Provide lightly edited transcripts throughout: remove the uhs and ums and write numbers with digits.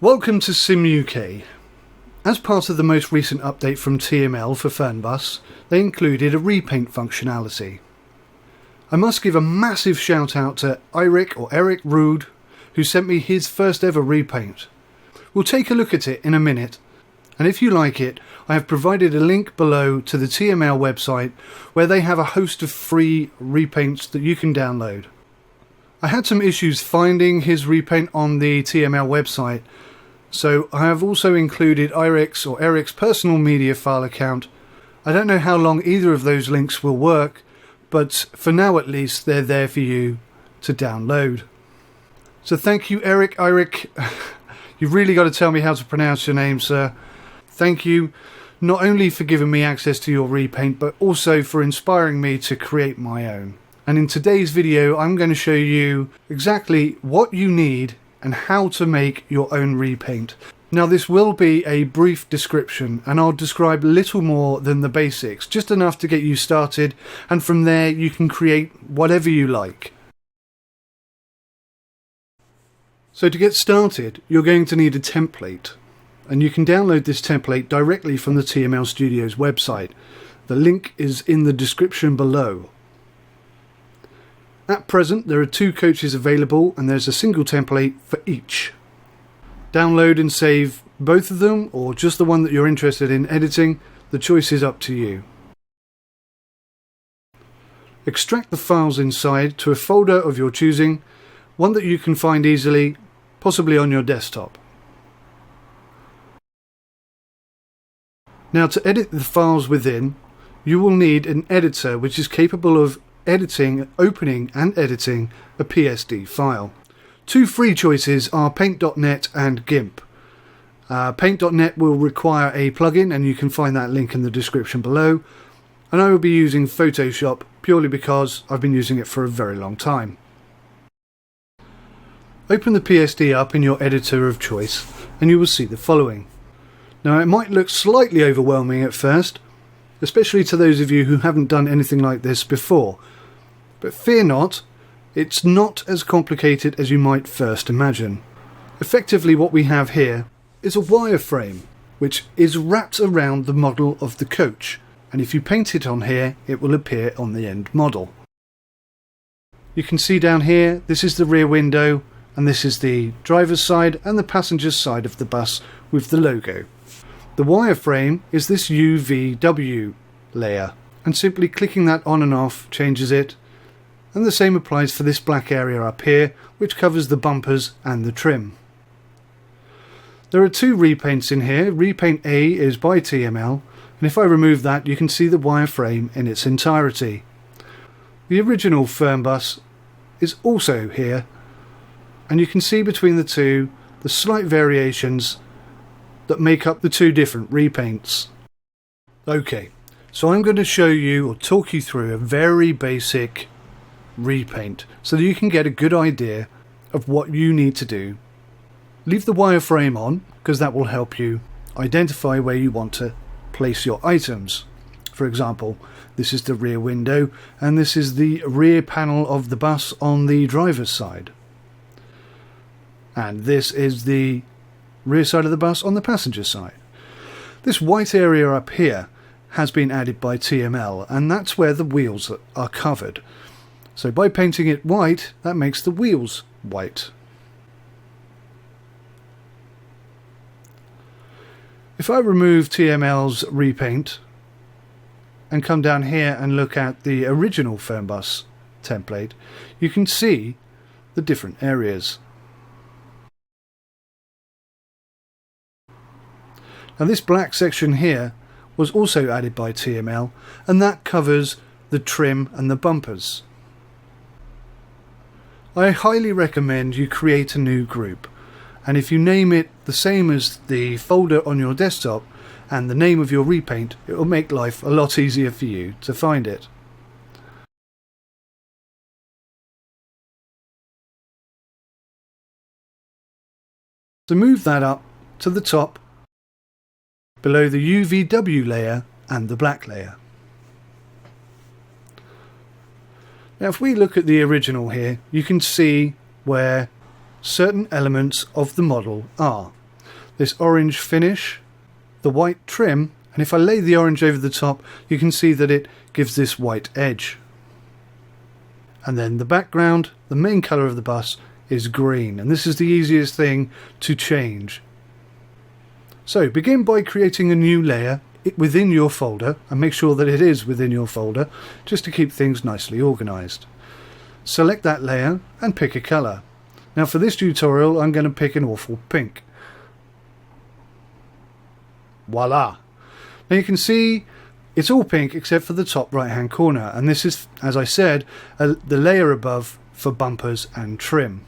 Welcome to Sim UK. As part of the most recent update from TML for Fernbus, they included a repaint functionality. I must give a massive shout out to Eirik Raude, who sent me his first ever repaint. We'll take a look at it in a minute, and if you like it, I have provided a link below to the TML website where they have a host of free repaints that you can download. I had some issues finding his repaint on the TML website, so I have also included Erik's personal media file account. I don't know how long either of those links will work, but for now at least they're there for you to download. So thank you Eirik. You've really got to tell me how to pronounce your name, sir. Thank you not only for giving me access to your repaint, but also for inspiring me to create my own. And in today's video I'm going to show you exactly what you need and how to make your own repaint. Now this will be a brief description and I'll describe little more than the basics, just enough to get you started, and from there you can create whatever you like. So to get started you're going to need a template, and you can download this template directly from the TML Studios website. The link is in the description below. At present there are 2 coaches available and there's a single template for each. Download and save both of them or just the one that you're interested in editing. The choice is up to you. Extract the files inside to a folder of your choosing, one that you can find easily, possibly on your desktop. Now to edit the files within, you will need an editor which is capable of opening and editing a PSD file. 2 free choices are Paint.net and GIMP. Paint.net will require a plugin and you can find that link in the description below, and I will be using Photoshop purely because I've been using it for a very long time. Open the PSD up in your editor of choice and you will see the following. Now it might look slightly overwhelming at first, especially to those of you who haven't done anything like this before. But fear not, it's not as complicated as you might first imagine. Effectively what we have here is a wireframe which is wrapped around the model of the coach, and if you paint it on here it will appear on the end model. You can see down here this is the rear window and this is the driver's side and the passenger's side of the bus with the logo. The wireframe is this UVW layer, and simply clicking that on and off changes it, and the same applies for this black area up here which covers the bumpers and the trim. There are 2 repaints in here. Repaint A is by TML, and if I remove that you can see the wireframe in its entirety. The original Fernbus is also here, and you can see between the 2 the slight variations that make up the 2 different repaints. Okay, so I'm going to show you or talk you through a very basic repaint so that you can get a good idea of what you need to do. Leave the wireframe on because that will help you identify where you want to place your items. For example, this is the rear window and this is the rear panel of the bus on the driver's side, and this is the rear side of the bus on the passenger side. This white area up here has been added by TML, and that's where the wheels are covered. So by painting it white, that makes the wheels white. If I remove TML's repaint and come down here and look at the original Fernbus template, you can see the different areas. Now this black section here was also added by TML, and that covers the trim and the bumpers. I highly recommend you create a new group, and if you name it the same as the folder on your desktop and the name of your repaint, it will make life a lot easier for you to find it. So move that up to the top below the UVW layer and the black layer. Now if we look at the original here, you can see where certain elements of the model are. this orange finish, the white trim, and if I lay the orange over the top, you can see that it gives this white edge. And then the background, the main colour of the bus, is green, and this is the easiest thing to change. So begin by creating a new layer within your folder, and make sure that it is within your folder, just to keep things nicely organised. Select that layer and pick a colour. Now for this tutorial I'm going to pick an awful pink. Voila! Now you can see it's all pink except for the top right hand corner, and this is, as I said, the layer above for bumpers and trim.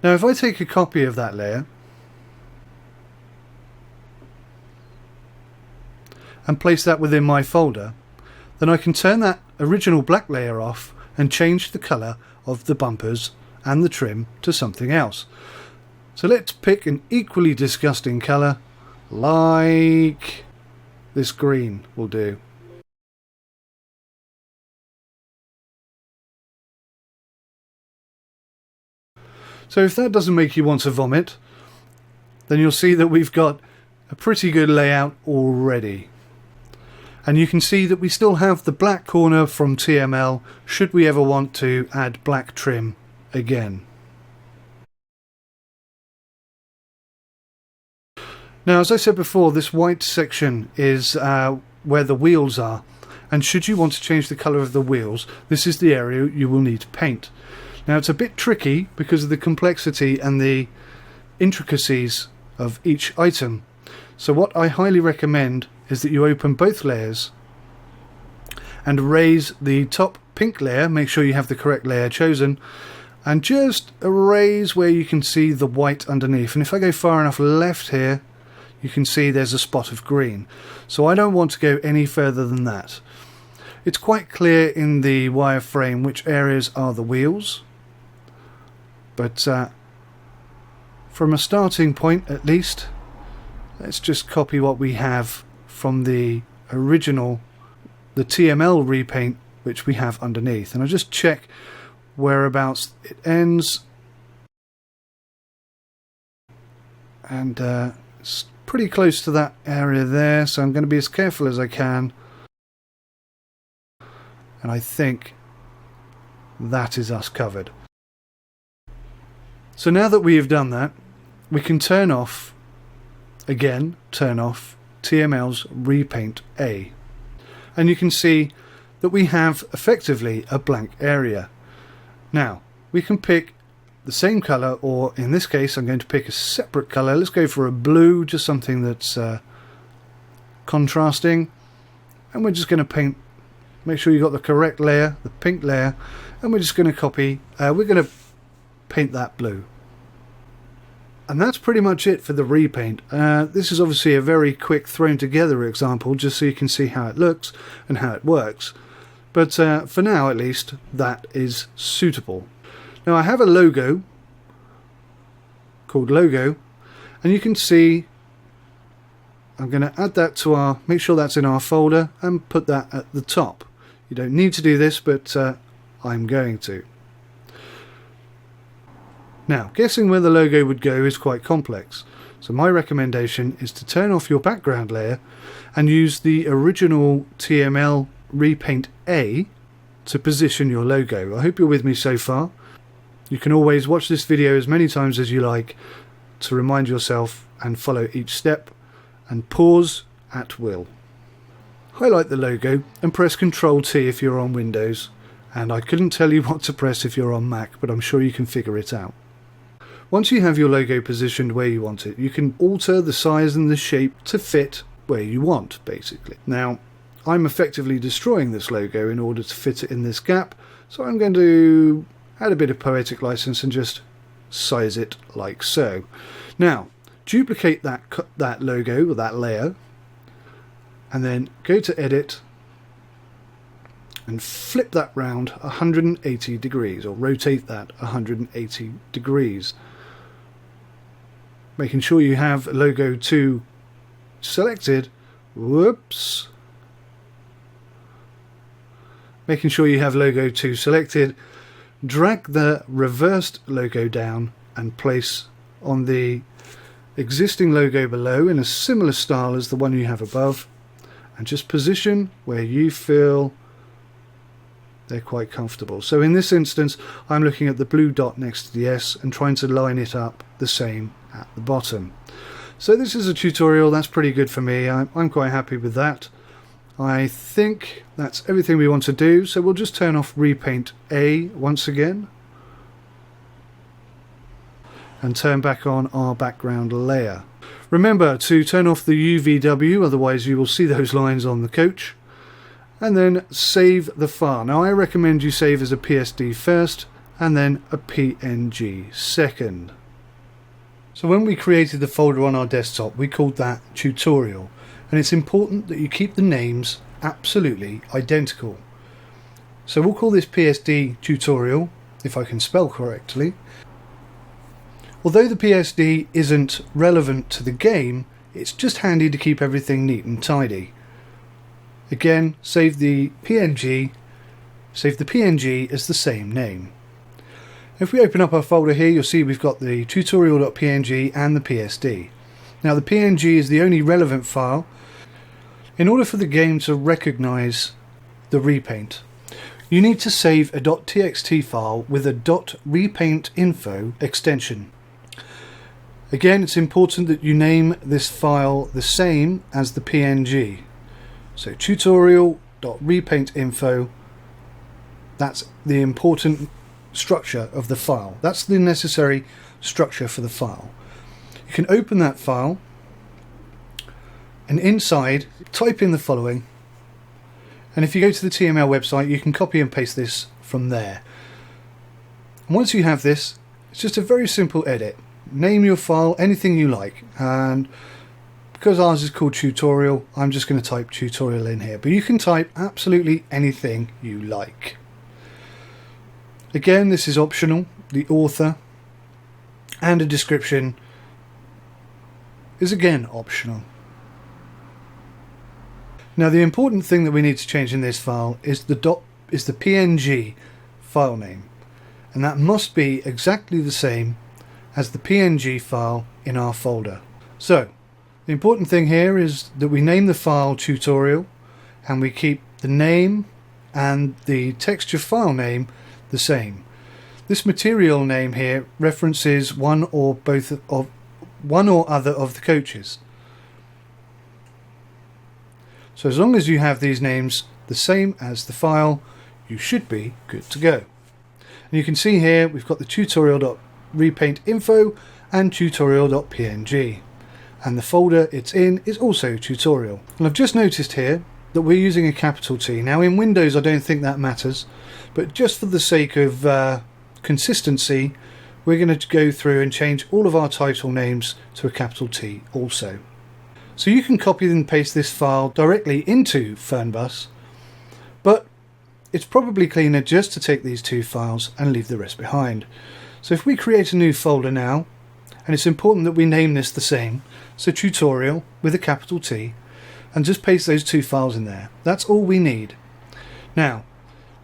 Now if I take a copy of that layer and place that within my folder, then I can turn that original black layer off and change the colour of the bumpers and the trim to something else. So let's pick an equally disgusting colour, like this green will do. So if that doesn't make you want to vomit, then you'll see that we've got a pretty good layout already. And you can see that we still have the black corner from TML should we ever want to add black trim again. Now, as I said before, this white section is where the wheels are, and should you want to change the colour of the wheels, this is the area you will need to paint. Now it's a bit tricky because of the complexity and the intricacies of each item, so what I highly recommend is that you open both layers and raise the top pink layer, make sure you have the correct layer chosen, and just erase where you can see the white underneath. And if I go far enough left here, you can see there's a spot of green, so I don't want to go any further than that. It's quite clear in the wireframe which areas are the wheels, but from a starting point at least, let's just copy what we have from the original, the TML repaint, which we have underneath, and I'll just check whereabouts it ends, and it's pretty close to that area there, so I'm going to be as careful as I can, and I think that is us covered. So now that we have done that, we can turn off TML's Repaint A, and you can see that we have effectively a blank area. Now we can pick the same colour, or in this case I'm going to pick a separate colour. Let's go for a blue, just something that's contrasting, and we're just going to paint, make sure you've got the correct layer, the pink layer, and we're just going to copy, we're going to paint that blue. And that's pretty much it for the repaint. This is obviously a very quick thrown together example, just so you can see how it looks and how it works. But for now at least, that is suitable. Now I have a logo called logo, and you can see I'm going to add that to our, make sure that's in our folder and put that at the top. You don't need to do this, but I'm going to. Now, guessing where the logo would go is quite complex, so my recommendation is to turn off your background layer and use the original TML Repaint A to position your logo. I hope you're with me so far. You can always watch this video as many times as you like to remind yourself and follow each step, and pause at will. Highlight the logo and press Ctrl T if you're on Windows, and I couldn't tell you what to press if you're on Mac, but I'm sure you can figure it out. Once you have your logo positioned where you want it, you can alter the size and the shape to fit where you want, basically. Now, I'm effectively destroying this logo in order to fit it in this gap, so I'm going to add a bit of poetic license and just size it like so. Now, duplicate that logo, or that layer, and then go to Edit and flip that round 180 degrees, or rotate that 180 degrees. Making sure you have logo 2 selected. Whoops. Making sure you have logo 2 selected. Drag the reversed logo down and place on the existing logo below in a similar style as the one you have above, and just position where you feel they're quite comfortable. So in this instance I'm looking at the blue dot next to the S and trying to line it up the same at the bottom. So this is a tutorial that's pretty good for me. I'm quite happy with that. I think that's everything we want to do, so we'll just turn off Repaint A once again and turn back on our background layer. Remember to turn off the UVW, otherwise you will see those lines on the coach, and then save the file. Now I recommend you save as a PSD first and then a PNG second. So when we created the folder on our desktop we called that tutorial, and it's important that you keep the names absolutely identical. So we'll call this PSD tutorial, if I can spell correctly. Although the PSD isn't relevant to the game, it's just handy to keep everything neat and tidy. Again, save the PNG as the same name. If we open up our folder here, you'll see we've got the tutorial.png and the PSD. Now the PNG is the only relevant file. In order for the game to recognize the repaint, you need to save a .txt file with a .repaitinfo extension. Again, it's important that you name this file the same as the PNG. So tutorial.repaitinfo, that's the important structure of the file. That's the necessary structure for the file. You can open that file and inside type in the following, and if you go to the TML website you can copy and paste this from there. And once you have this, it's just a very simple edit. Name your file anything you like, and because ours is called tutorial I'm just going to type tutorial in here, but you can type absolutely anything you like. Again, this is optional. The author and a description is again optional. Now the important thing that we need to change in this file is the PNG file name, and that must be exactly the same as the PNG file in our folder. So the important thing here is that we name the file tutorial and we keep the name and the texture file name the same. This material name here references one or other of the coaches. So as long as you have these names the same as the file, you should be good to go. And you can see here we've got the tutorial.repaitinfo and tutorial.png, and the folder it's in is also tutorial. And I've just noticed here that we're using a capital T. Now in Windows I don't think that matters, but just for the sake of consistency we're going to go through and change all of our title names to a capital T also. So you can copy and paste this file directly into Fernbus, but it's probably cleaner just to take these two files and leave the rest behind. So if we create a new folder now, and it's important that we name this the same, so tutorial with a capital T, and just paste those two files in there. That's all we need. Now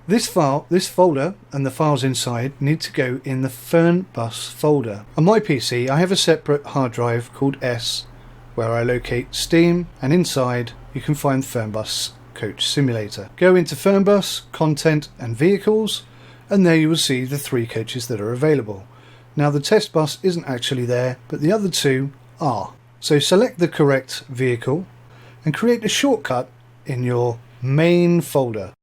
this folder and the files inside need to go in the Fernbus folder. On my PC I have a separate hard drive called S where I locate Steam, and inside you can find Fernbus Coach Simulator. Go into Fernbus, Content and Vehicles, and there you will see the 3 coaches that are available. Now the test bus isn't actually there, but the other 2 are. So select the correct vehicle and create a shortcut in your main folder.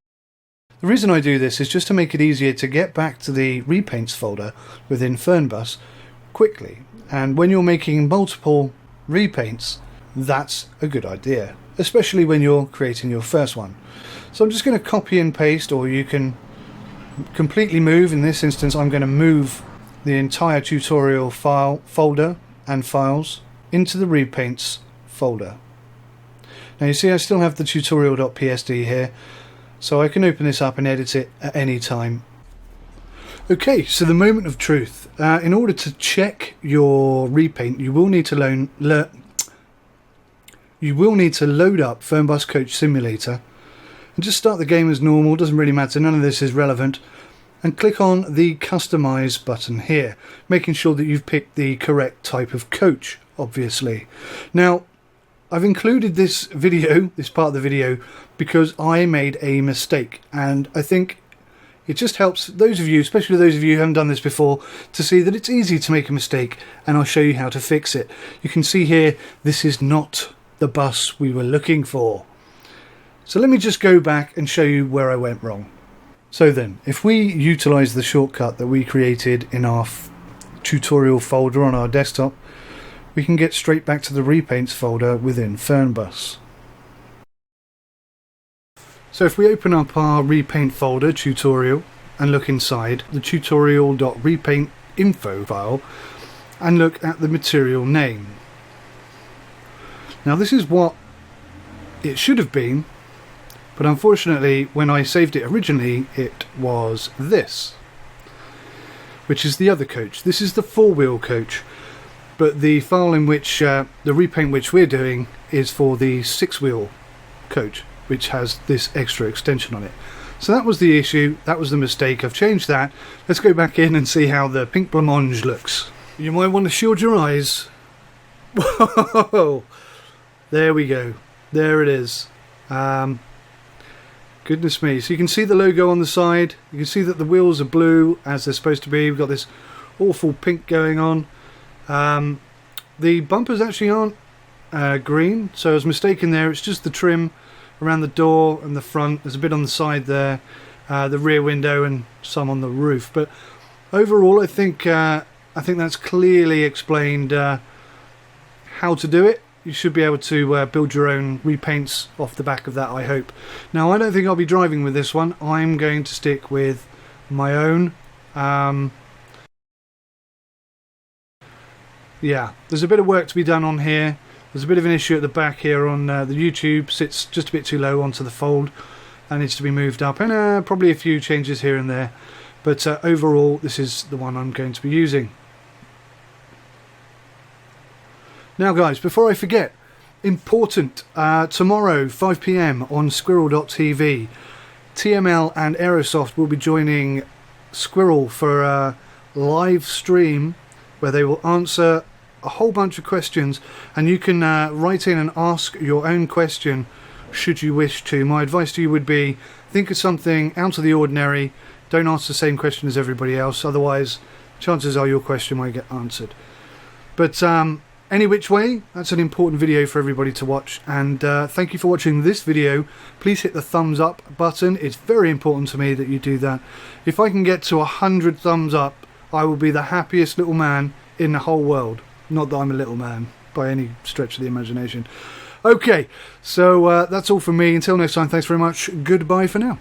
The reason I do this is just to make it easier to get back to the repaints folder within Fernbus quickly, and when you're making multiple repaints that's a good idea, especially when you're creating your first one. So I'm just going to copy and paste, or you can completely move. In this instance I'm going to move the entire tutorial folder and files into the repaints folder. Now you see I still have the tutorial.psd here, so I can open this up and edit it at any time. Okay, so the moment of truth. In order to check your repaint, you will need to load up Fernbus Coach Simulator and just start the game as normal. Doesn't really matter, none of this is relevant. and click on the Customize button here, making sure that you've picked the correct type of coach, obviously. Now, I've included this video, this part of the video, because I made a mistake, and I think it just helps those of you, especially those of you who haven't done this before, to see that it's easy to make a mistake, and I'll show you how to fix it. You can see here, this is not the bus we were looking for. So let me just go back and show you where I went wrong. So then, if we utilize the shortcut that we created in our tutorial folder on our desktop, we can get straight back to the Repaints folder within Fernbus. So if we open up our Repaint folder, tutorial, and look inside the tutorial.repaint info file and look at the material name. Now this is what it should have been, but unfortunately when I saved it originally it was this, which is the other coach. This is the 4-wheel coach, but the file in which the repaint which we're doing is for the 6-wheel coach, which has this extra extension on it. So that was the issue, that was the mistake. I've changed that. Let's go back in and see how the pink blancmange looks. You might want to shield your eyes. Whoa! There we go. There it is. Goodness me. So you can see the logo on the side. You can see that the wheels are blue as they're supposed to be. We've got this awful pink going on. The bumpers actually aren't green, so I was mistaken there. It's just the trim around the door and the front. There's a bit on the side there, the rear window, and some on the roof. But overall, I think that's clearly explained how to do it. You should be able to build your own repaints off the back of that, I hope. Now, I don't think I'll be driving with this one. I'm going to stick with my own. Yeah, there's a bit of work to be done on here. There's a bit of an issue at the back here on the YouTube. Sits just a bit too low onto the fold and needs to be moved up, and probably a few changes here and there. But overall, this is the one I'm going to be using. Now guys, before I forget, important, tomorrow 5 PM on Squirrel.tv, TML and Aerosoft will be joining Squirrel for a live stream where they will answer a whole bunch of questions, and you can write in and ask your own question should you wish to. My advice to you would be, think of something out of the ordinary. Don't ask the same question as everybody else, otherwise chances are your question might get answered. But any which way, that's an important video for everybody to watch, and thank you for watching this video. Please hit the thumbs up button. It's very important to me that you do that. If I can get to 100 thumbs up, I will be the happiest little man in the whole world. Not that I'm a little man by any stretch of the imagination. Okay, so that's all from me. Until next time, thanks very much. Goodbye for now.